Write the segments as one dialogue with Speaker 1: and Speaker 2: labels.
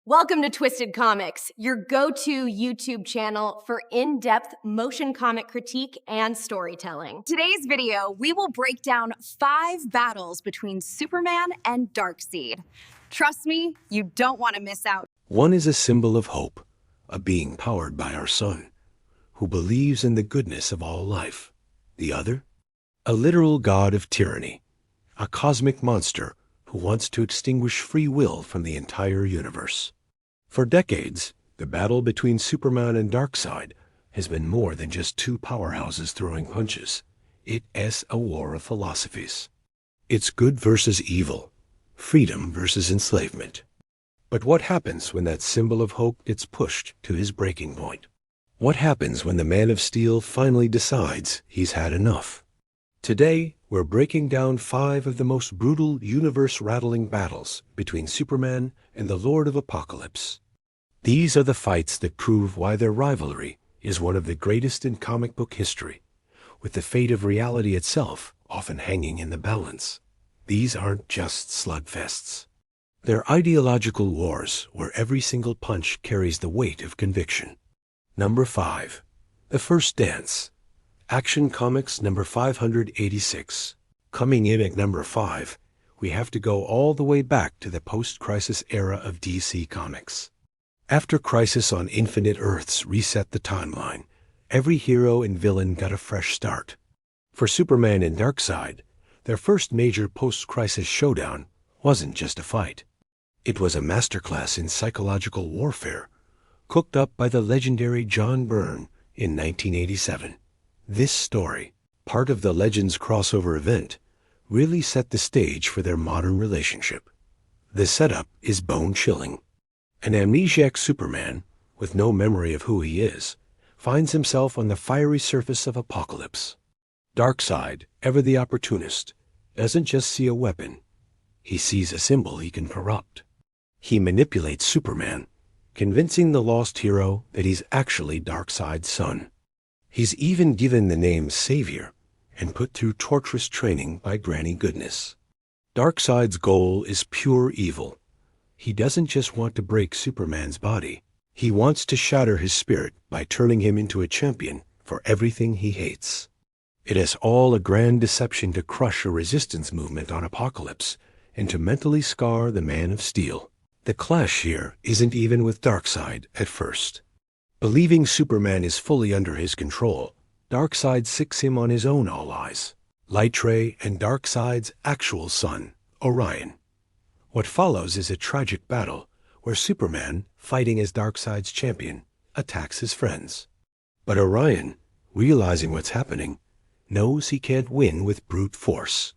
Speaker 1: Welcome to Twisted Comics, your go-to YouTube channel for in-depth motion comic critique and storytelling.
Speaker 2: Today's video, we will break down 5 battles between Superman and Darkseid. Trust me, you don't want to miss out.
Speaker 3: One is a symbol of hope, a being powered by our sun, who believes in the goodness of all life. The other, a literal god of tyranny, a cosmic monster who wants to extinguish free will from the entire universe. For decades, the battle between Superman and Darkseid has been more than just two powerhouses throwing punches. It is a war of philosophies. It's good versus evil, freedom versus enslavement. But what happens when that symbol of hope gets pushed to his breaking point? What happens when the Man of Steel finally decides he's had enough? Today, we're breaking down 5 of the most brutal, universe-rattling battles between Superman and the Lord of Apokolips. These are the fights that prove why their rivalry is one of the greatest in comic book history, with the fate of reality itself often hanging in the balance. These aren't just slugfests. They're ideological wars where every single punch carries the weight of conviction. Number 5. The First Dance. Action Comics number 586. Coming in at number 5, we have to go all the way back to the post-Crisis era of DC Comics. After Crisis on Infinite Earths reset the timeline, every hero and villain got a fresh start. For Superman and Darkseid, their first major post-Crisis showdown wasn't just a fight. It was a masterclass in psychological warfare, cooked up by the legendary John Byrne in 1987. This story, part of the Legends crossover event, really set the stage for their modern relationship. The setup is bone-chilling. An amnesiac Superman, with no memory of who he is, finds himself on the fiery surface of Apokolips. Darkseid, ever the opportunist, doesn't just see a weapon. He sees a symbol he can corrupt. He manipulates Superman, convincing the lost hero that he's actually Darkseid's son. He's even given the name Savior and put through torturous training by Granny Goodness. Darkseid's goal is pure evil. He doesn't just want to break Superman's body. He wants to shatter his spirit by turning him into a champion for everything he hates. It is all a grand deception to crush a resistance movement on Apokolips and to mentally scar the Man of Steel. The clash here isn't even with Darkseid at first. Believing Superman is fully under his control, Darkseid sicks him on his own allies, Lightray and Darkseid's actual son, Orion. What follows is a tragic battle where Superman, fighting as Darkseid's champion, attacks his friends. But Orion, realizing what's happening, knows he can't win with brute force.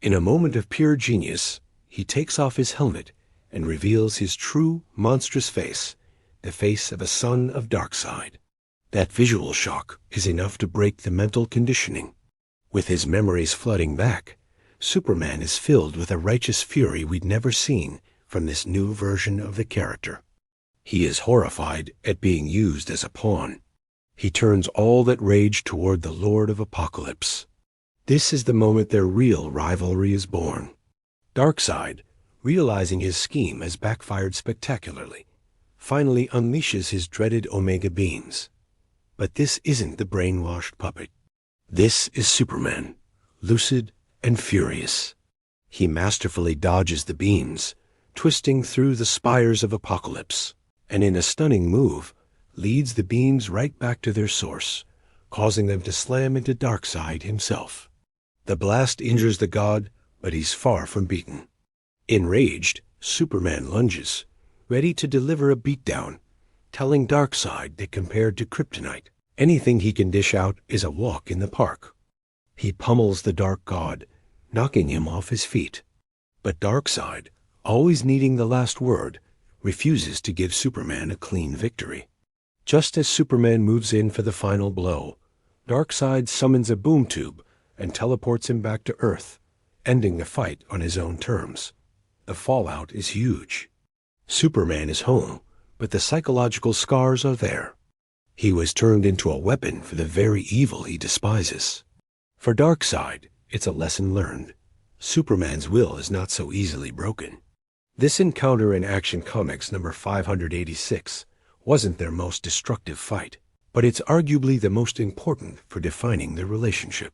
Speaker 3: In a moment of pure genius, he takes off his helmet and reveals his true, monstrous face, the face of a son of Darkseid. That visual shock is enough to break the mental conditioning. With his memories flooding back, Superman is filled with a righteous fury we'd never seen from this new version of the character. He is horrified at being used as a pawn. He turns all that rage toward the Lord of Apokolips. This is the moment their real rivalry is born. Darkseid, realizing his scheme has backfired spectacularly, finally unleashes his dreaded Omega beams. But this isn't the brainwashed puppet. This is Superman, lucid and furious. He masterfully dodges the beams, twisting through the spires of Apokolips, and in a stunning move, leads the beams right back to their source, causing them to slam into Darkseid himself. The blast injures the god, but he's far from beaten. Enraged, Superman lunges, ready to deliver a beatdown, telling Darkseid that compared to kryptonite, anything he can dish out is a walk in the park. He pummels the dark god, knocking him off his feet. But Darkseid, always needing the last word, refuses to give Superman a clean victory. Just as Superman moves in for the final blow, Darkseid summons a boom tube and teleports him back to Earth, ending the fight on his own terms. The fallout is huge. Superman is home, but the psychological scars are there. He was turned into a weapon for the very evil he despises. For Darkseid, it's a lesson learned. Superman's will is not so easily broken. This encounter in Action Comics number 586 wasn't their most destructive fight, but it's arguably the most important for defining their relationship.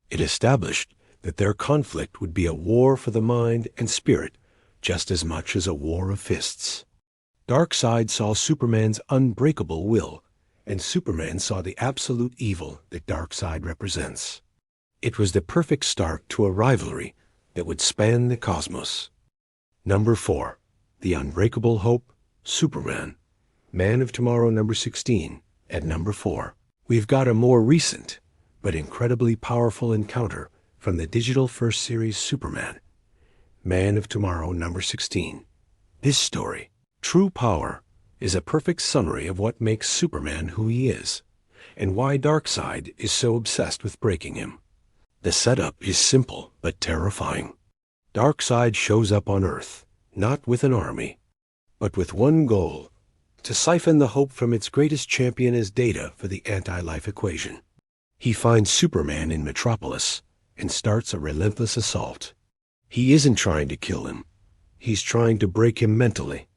Speaker 3: It established that their conflict would be a war for the mind and spirit just as much as a war of fists. Darkseid saw Superman's unbreakable will, and Superman saw the absolute evil that Darkseid represents. It was the perfect start to a rivalry that would span the cosmos. Number 4. The Unbreakable Hope, Superman, Man of Tomorrow number 16. At number 4, we've got a more recent but incredibly powerful encounter from the digital first series Superman, Man of Tomorrow number 16. This story, True Power, is a perfect summary of what makes Superman who he is, and why Darkseid is so obsessed with breaking him. The setup is simple but terrifying. Darkseid shows up on Earth, not with an army, but with one goal: to siphon the hope from its greatest champion as data for the anti-life equation. He finds Superman in Metropolis and starts a relentless assault. He isn't trying to kill him. He's trying to break him mentally.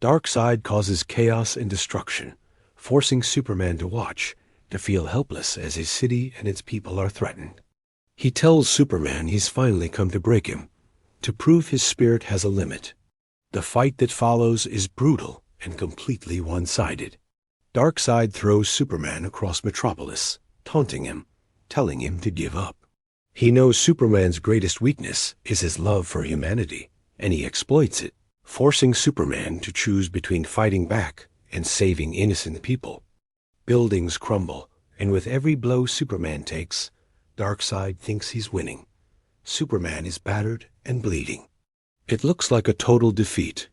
Speaker 3: Darkseid causes chaos and destruction, forcing Superman to watch, to feel helpless as his city and its people are threatened. He tells Superman he's finally come to break him, to prove his spirit has a limit. The fight that follows is brutal and completely one-sided. Darkseid throws Superman across Metropolis, taunting him, telling him to give up. He knows Superman's greatest weakness is his love for humanity, and he exploits it, forcing Superman to choose between fighting back and saving innocent people. Buildings crumble, and with every blow Superman takes, Darkseid thinks he's winning. Superman is battered and bleeding. It looks like a total defeat.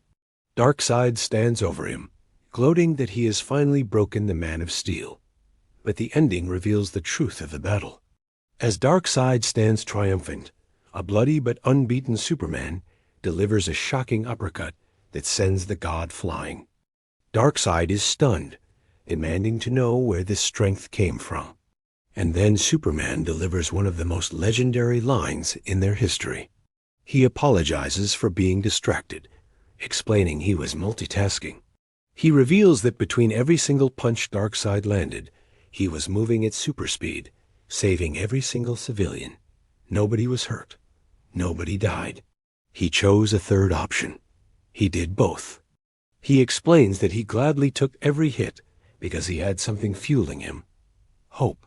Speaker 3: Darkseid stands over him, gloating that he has finally broken the Man of Steel. But the ending reveals the truth of the battle. As Darkseid stands triumphant, a bloody but unbeaten Superman delivers a shocking uppercut that sends the god flying. Darkseid is stunned, demanding to know where this strength came from. And then Superman delivers one of the most legendary lines in their history. He apologizes for being distracted, explaining he was multitasking. He reveals that between every single punch Darkseid landed, he was moving at super speed, saving every single civilian. Nobody was hurt. Nobody died. He chose a third option. He did both. He explains that he gladly took every hit because he had something fueling him: hope.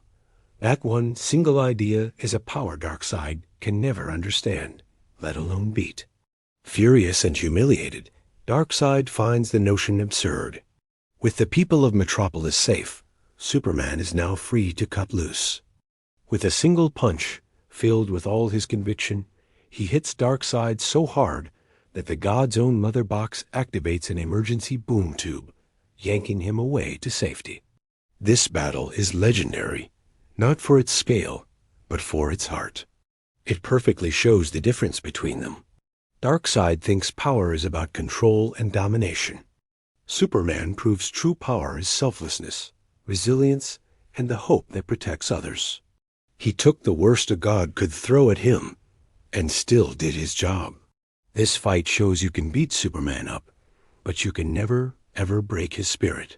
Speaker 3: That one single idea is a power Darkseid can never understand, let alone beat. Furious and humiliated, Darkseid finds the notion absurd. With the people of Metropolis safe, Superman is now free to cut loose. With a single punch, filled with all his conviction, he hits Darkseid so hard that the god's own mother box activates an emergency boom tube, yanking him away to safety. This battle is legendary, not for its scale, but for its heart. It perfectly shows the difference between them. Darkseid thinks power is about control and domination. Superman proves true power is selflessness, resilience, and the hope that protects others. He took the worst a god could throw at him, and still did his job. This fight shows you can beat Superman up, but you can never, ever break his spirit.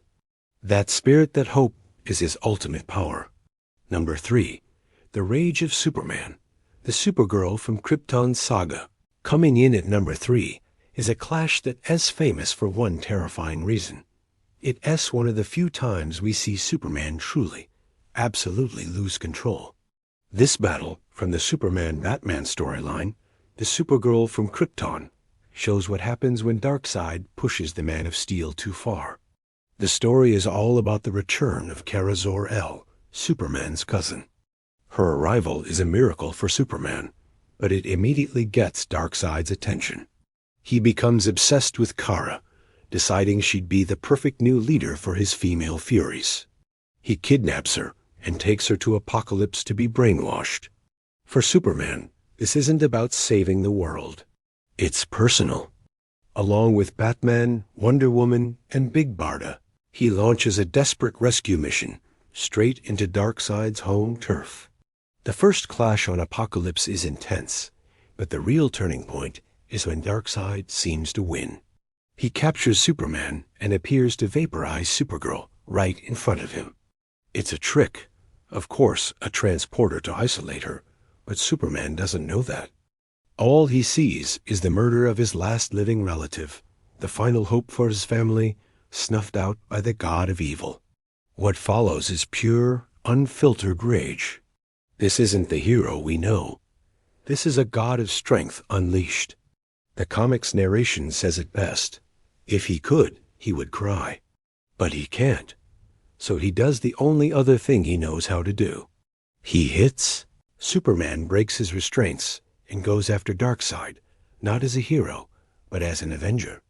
Speaker 3: That spirit, that hope, is his ultimate power. Number 3. The Rage of Superman, the Supergirl from Krypton's saga. Coming in at number 3 is a clash that's famous for one terrifying reason. It's one of the few times we see Superman truly, absolutely lose control. This battle, from the Superman-Batman storyline, the Supergirl from Krypton, shows what happens when Darkseid pushes the Man of Steel too far. The story is all about the return of Kara Zor-El, Superman's cousin. Her arrival is a miracle for Superman, but it immediately gets Darkseid's attention. He becomes obsessed with Kara, deciding she'd be the perfect new leader for his female Furies. He kidnaps her and takes her to Apokolips to be brainwashed. For Superman, this isn't about saving the world. It's personal. Along with Batman, Wonder Woman, and Big Barda, he launches a desperate rescue mission straight into Darkseid's home turf. The first clash on Apokolips is intense, but the real turning point is when Darkseid seems to win. He captures Superman and appears to vaporize Supergirl right in front of him. It's a trick, of course, a transporter to isolate her, but Superman doesn't know that. All he sees is the murder of his last living relative, the final hope for his family, snuffed out by the god of evil. What follows is pure, unfiltered rage. This isn't the hero we know. This is a god of strength unleashed. The comic's narration says it best. If he could, he would cry. But he can't. So he does the only other thing he knows how to do. He hits. Superman breaks his restraints and goes after Darkseid, not as a hero, but as an avenger.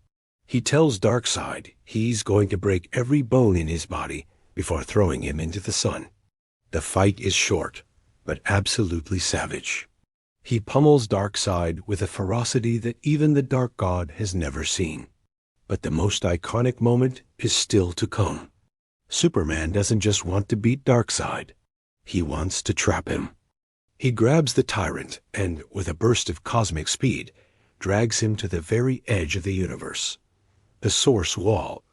Speaker 3: He tells Darkseid he's going to break every bone in his body before throwing him into the sun. The fight is short, but absolutely savage. He pummels Darkseid with a ferocity that even the Dark God has never seen. But the most iconic moment is still to come. Superman doesn't just want to beat Darkseid. He wants to trap him. He grabs the tyrant and, with a burst of cosmic speed, drags him to the very edge of the universe. The Source Wall.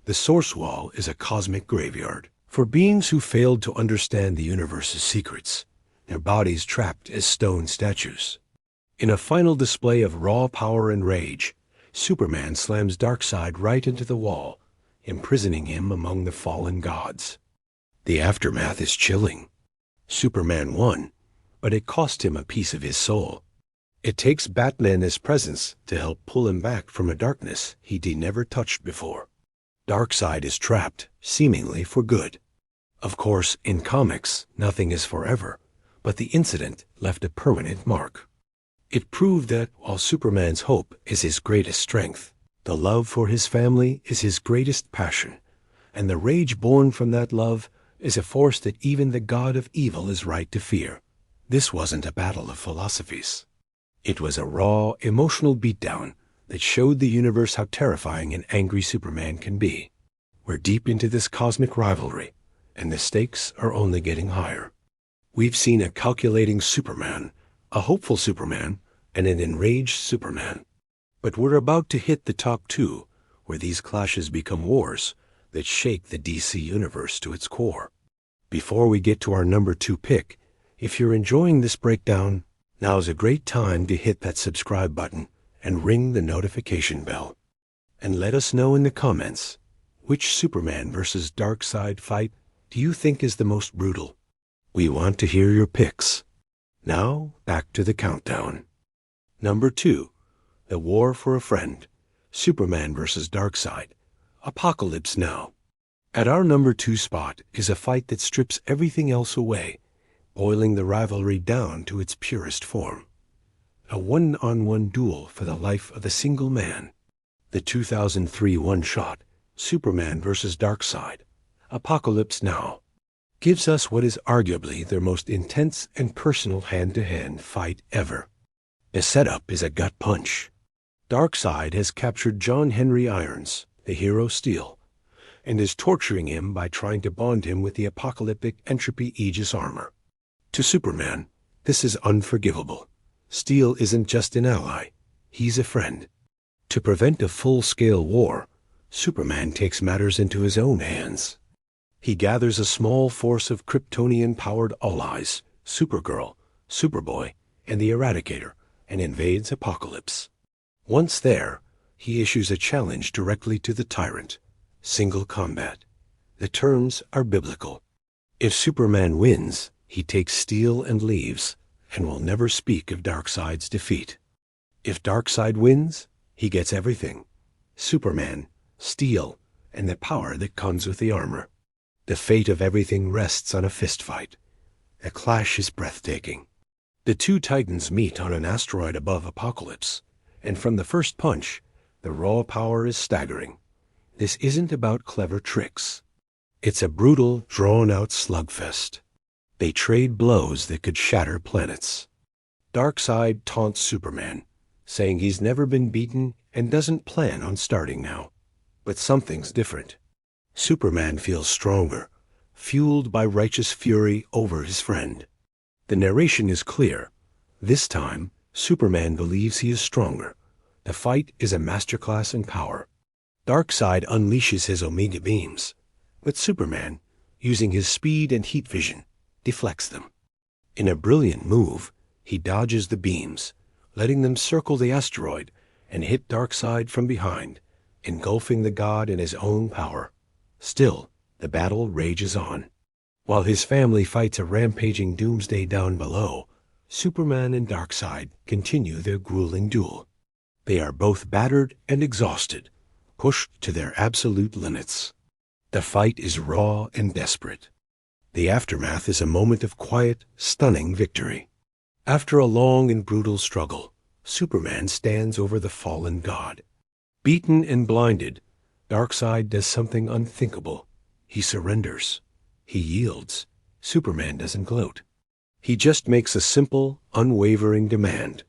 Speaker 3: The Source Wall is a cosmic graveyard for beings who failed to understand the universe's secrets, their bodies trapped as stone statues. In a final display of raw power and rage, Superman slams Darkseid right into the wall, imprisoning him among the fallen gods. The aftermath is chilling. Superman won, but it cost him a piece of his soul. It takes Batman's presence to help pull him back from a darkness he'd never touched before. Darkseid is trapped, seemingly for good. Of course, in comics, nothing is forever, but the incident left a permanent mark. It proved that while Superman's hope is his greatest strength, the love for his family is his greatest passion, and the rage born from that love is a force that even the god of evil is right to fear. This wasn't a battle of philosophies. It was a raw, emotional beatdown that showed the universe how terrifying an angry Superman can be. We're deep into this cosmic rivalry, and the stakes are only getting higher. We've seen a calculating Superman, a hopeful Superman, and an enraged Superman. But we're about to hit the top two, where these clashes become wars that shake the DC universe to its core. Before we get to our number 2 pick, if you're enjoying this breakdown, now's a great time to hit that subscribe button and ring the notification bell. And let us know in the comments, which Superman versus Darkseid fight do you think is the most brutal? We want to hear your picks. Now, back to the countdown. Number 2, The War for a Friend, Superman versus Darkseid, Apokolips Now. At our number 2 spot is a fight that strips everything else away, boiling the rivalry down to its purest form. A one-on-one duel for the life of a single man. The 2003 one-shot, Superman vs. Darkseid, Apokolips Now, gives us what is arguably their most intense and personal hand-to-hand fight ever. The setup is a gut punch. Darkseid has captured John Henry Irons, the hero Steel, and is torturing him by trying to bond him with the apocalyptic Entropy Aegis armor. To Superman, this is unforgivable. Steel isn't just an ally, he's a friend. To prevent a full-scale war, Superman takes matters into his own hands. He gathers a small force of Kryptonian-powered allies, Supergirl, Superboy, and the Eradicator, and invades Apokolips. Once there, he issues a challenge directly to the Tyrant. Single combat. The terms are biblical. If Superman wins, he takes Steel and leaves, and will never speak of Darkseid's defeat. If Darkseid wins, he gets everything. Superman, Steel, and the power that comes with the armor. The fate of everything rests on a fistfight. The clash is breathtaking. The two titans meet on an asteroid above Apokolips, and from the first punch, the raw power is staggering. This isn't about clever tricks. It's a brutal, drawn-out slugfest. They trade blows that could shatter planets. Darkseid taunts Superman, saying he's never been beaten and doesn't plan on starting now. But something's different. Superman feels stronger, fueled by righteous fury over his friend. The narration is clear. This time, Superman believes he is stronger, The fight is a masterclass in power. Darkseid unleashes his Omega beams, but Superman, using his speed and heat vision, deflects them. In a brilliant move, he dodges the beams, letting them circle the asteroid and hit Darkseid from behind, engulfing the god in his own power. Still, the battle rages on. While his family fights a rampaging doomsday down below, Superman and Darkseid continue their grueling duel. They are both battered and exhausted, pushed to their absolute limits. The fight is raw and desperate. The aftermath is a moment of quiet, stunning victory. After a long and brutal struggle, Superman stands over the fallen god. Beaten and blinded, Darkseid does something unthinkable. He surrenders. He yields. Superman doesn't gloat. He just makes a simple, unwavering demand.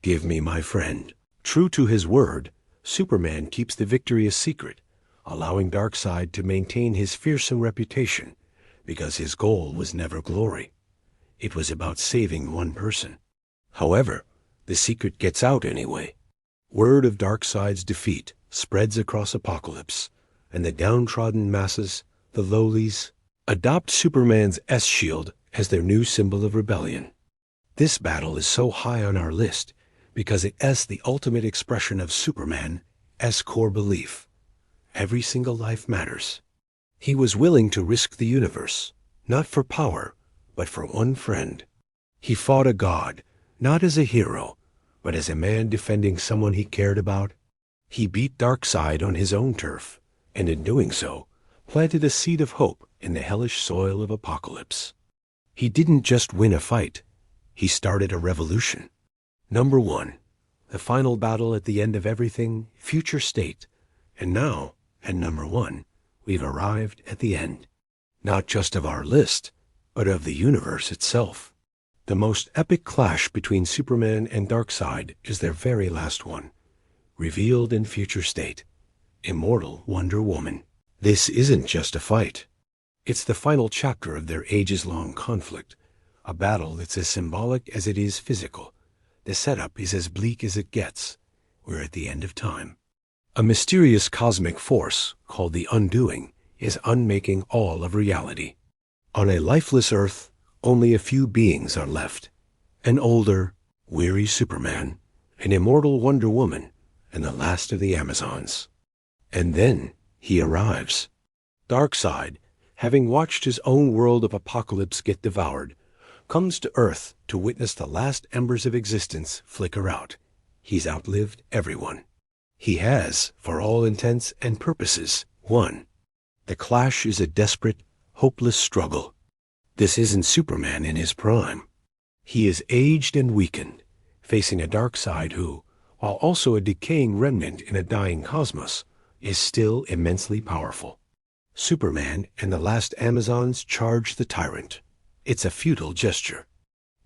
Speaker 3: Give me my friend. True to his word, Superman keeps the victory a secret, allowing Darkseid to maintain his fearsome reputation, because his goal was never glory. It was about saving one person. However, the secret gets out anyway. Word of Darkseid's defeat spreads across Apokolips, and the downtrodden masses, the lowlies, adopt Superman's S-shield as their new symbol of rebellion. This battle is so high on our list because it is the ultimate expression of Superman's core belief. Every single life matters. He was willing to risk the universe, not for power, but for one friend. He fought a god, not as a hero, but as a man defending someone he cared about. He beat Darkseid on his own turf, and in doing so, planted a seed of hope in the hellish soil of Apokolips. He didn't just win a fight, he started a revolution. Number 1, the final battle at the end of everything, future state. And now, at number 1, we've arrived at the end. Not just of our list, but of the universe itself. The most epic clash between Superman and Darkseid is their very last one, revealed in future state, immortal Wonder Woman. This isn't just a fight. It's the final chapter of their ages-long conflict, a battle that's as symbolic as it is physical. The setup is as bleak as it gets. We're at the end of time. A mysterious cosmic force, called the Undoing, is unmaking all of reality. On a lifeless Earth, only a few beings are left. An older, weary Superman, an immortal Wonder Woman, and the last of the Amazons. And then he arrives. Darkseid, having watched his own world of Apokolips get devoured, comes to Earth to witness the last embers of existence flicker out. He's outlived everyone. He has, for all intents and purposes, won. The clash is a desperate, hopeless struggle. This isn't Superman in his prime. He is aged and weakened, facing a Darkseid who, while also a decaying remnant in a dying cosmos, is still immensely powerful. Superman and the last Amazons charge the tyrant. It's a futile gesture.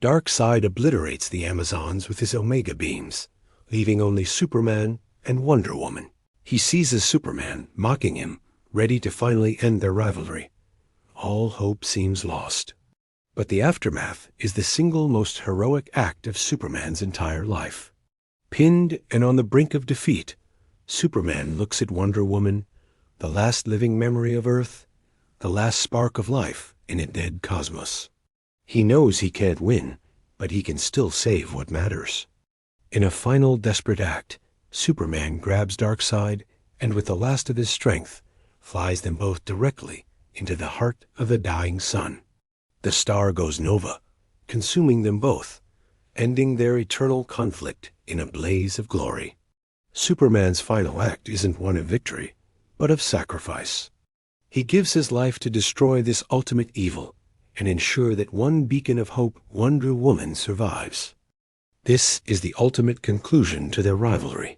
Speaker 3: Darkseid obliterates the Amazons with his Omega beams, leaving only Superman and Wonder Woman. He seizes Superman, mocking him, ready to finally end their rivalry. All hope seems lost. But the aftermath is the single most heroic act of Superman's entire life. Pinned and on the brink of defeat, Superman looks at Wonder Woman, the last living memory of Earth, the last spark of life in a dead cosmos. He knows he can't win, but he can still save what matters. In a final desperate act, Superman grabs Darkseid and with the last of his strength, flies them both directly into the heart of the dying sun. The star goes nova, consuming them both, ending their eternal conflict in a blaze of glory. Superman's final act isn't one of victory, but of sacrifice. He gives his life to destroy this ultimate evil and ensure that one beacon of hope, Wonder Woman, survives. This is the ultimate conclusion to their rivalry.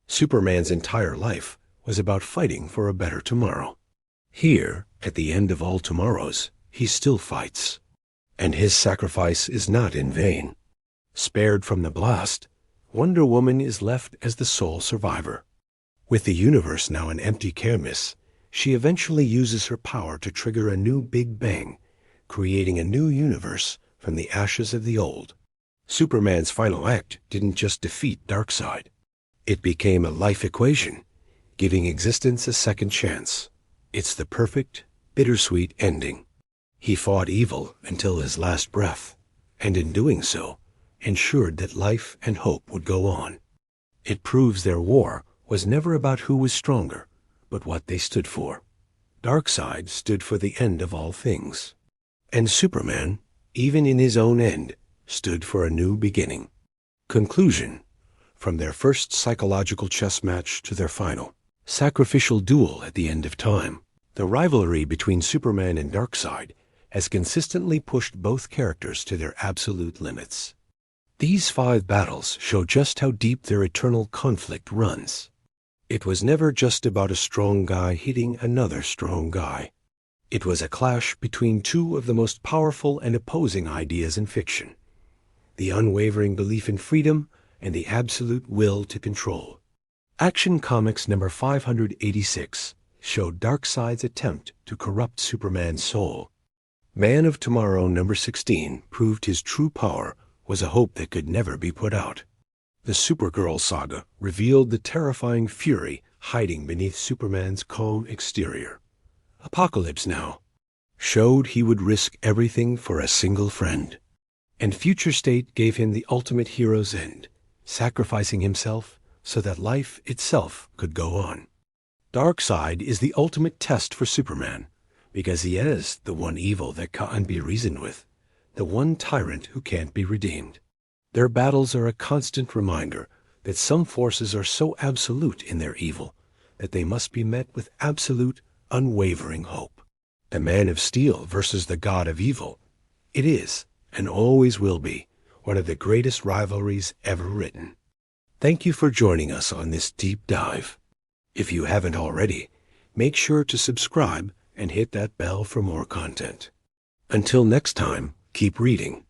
Speaker 3: Superman's entire life was about fighting for a better tomorrow. Here, at the end of all tomorrows, he still fights. And his sacrifice is not in vain. Spared from the blast, Wonder Woman is left as the sole survivor. With the universe now an empty canvas, she eventually uses her power to trigger a new Big Bang, creating a new universe from the ashes of the old. Superman's final act didn't just defeat Darkseid. It became a life equation, giving existence a second chance. It's the perfect, bittersweet ending. He fought evil until his last breath, and in doing so, ensured that life and hope would go on. It proves their war was never about who was stronger, but what they stood for. Darkseid stood for the end of all things. And Superman, even in his own end, stood for a new beginning. Conclusion. From their first psychological chess match to their final sacrificial duel at the end of time, the rivalry between Superman and Darkseid has consistently pushed both characters to their absolute limits. These 5 battles show just how deep their eternal conflict runs. It was never just about a strong guy hitting another strong guy. It was a clash between 2 of the most powerful and opposing ideas in fiction: the unwavering belief in freedom and the absolute will to control. Action Comics number 586 showed Darkseid's attempt to corrupt Superman's soul. Man of Tomorrow number 16 proved his true power was a hope that could never be put out. The Supergirl saga revealed the terrifying fury hiding beneath Superman's calm exterior. Apokolips Now showed he would risk everything for a single friend. And Future State gave him the ultimate hero's end, sacrificing himself so that life itself could go on. Darkseid is the ultimate test for Superman, because he is the one evil that can't be reasoned with, the one tyrant who can't be redeemed. Their battles are a constant reminder that some forces are so absolute in their evil that they must be met with absolute, unwavering hope. The Man of Steel versus the God of Evil. It is, and always will be, one of the greatest rivalries ever written. Thank you for joining us on this deep dive. If you haven't already, make sure to subscribe and hit that bell for more content. Until next time, keep reading.